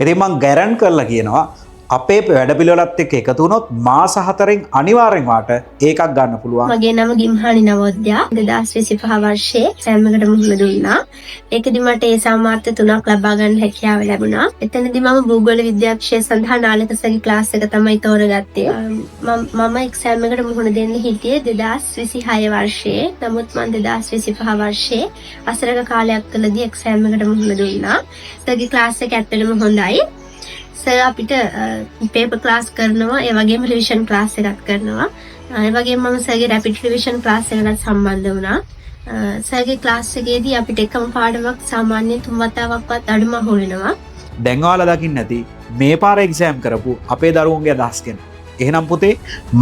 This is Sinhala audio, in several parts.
ඉතින් මම ගැරන්ට් කරලා කියනවා අපේ වැඩපිළිවෙලත් එක්ක එකතු වුණොත් මාස 4න් අනිවාර්යෙන් වාට ඒකක් ගන්න පුළුවන්. මගේ නම ගිම්හානි නවෝදයා 2025 වර්ෂයේ එක්සෑම් එකට මුහුණ දුන්නා. ඒකෙදි මට ඒ සාමාර්ථ 3ක් ලබා ගන්න හැකියාව ලැබුණා. එතනදී මම භූගෝල විද්‍යාක්ෂය සඳහා නාලකසගේ ක්ලාස් එක තමයි තෝරගත්තේ. මම එක්සෑම් එකට මුහුණ දෙන්න හිටියේ 2026 වර්ෂයේ. නමුත් මම 2025 වර්ෂයේ අසරක කාලයක් තුළදී එක්සෑම් එකට මුහුණ දුන්නා. සර්ගේ ක්ලාස් එක ඇත්තටම හොඳයි. සර් අපිට පේපර් ක්ලාස් කරනවා, ඒ වගේම රිවිෂන් ක්ලාස් එකක් කරනවා. ඒ වගේම මම සර්ගේ රැපිඩ් රිවිෂන් ක්ලාස් එකකට සම්බන්ධ වුණා. සර්ගේ ක්ලාස් එකේදී අපිට එකම පාඩමක් සාමාන්‍යයෙන් 3 වතාවක්වත් අඩුම අහු වෙනවා. දැන් ඔයාලා දකින්න ඇති මේ පාර එක්සෑම් කරපු අපේ දරුවන්ගේ අදහස් ගැන. එහෙනම් පුතේ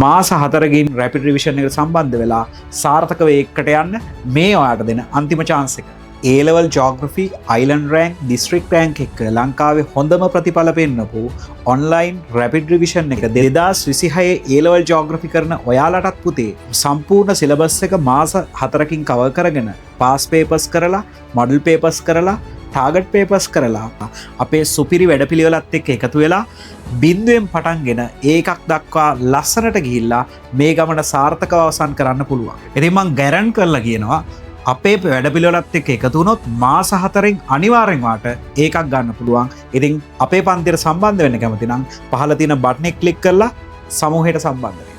මාස 4කින් රැපිඩ් රිවිෂන් එකට සම්බන්ධ වෙලා සාර්ථකව එකට යන්න මේ ඔයාට දෙන අන්තිම chance එක. A-level geography, island rank, district rank එක ලංකාවේ හොඳම ප්‍රතිඵල පෙන්නපු online rapid revision එක 2026 A-level geography කරන ඔයාලටත් පුතේ සම්පූර්ණ සිලබස් එක මාස 4කින් කවර් කරගෙන pass papers කරලා, model papers කරලා, target papers කරලා අපේ සුපිරි වැඩපිළිවෙලත් එක්ක එකතු වෙලා බිඳුවෙන් පටන්ගෙන ඒකක් දක්වා ලස්සනට ගිහිල්ලා මේ ගමන සාර්ථකව අවසන් කරන්න පුළුවන්. ඉතින් මම ගැරන්ට් කරලා කියනවා අපේ වැඩපිළිවෙලත් එක්ක එකතු වුණොත් මාස 4න් අනිවාර්යෙන් වාට ඒකක් ගන්න පුළුවන්. ඉතින් අපේ පන්තියට සම්බන්ධ වෙන්න කැමති නම් පහළ තියෙන බටන් එක ක්ලික් කරලා සමූහයට සම්බන්ධ වෙන්න.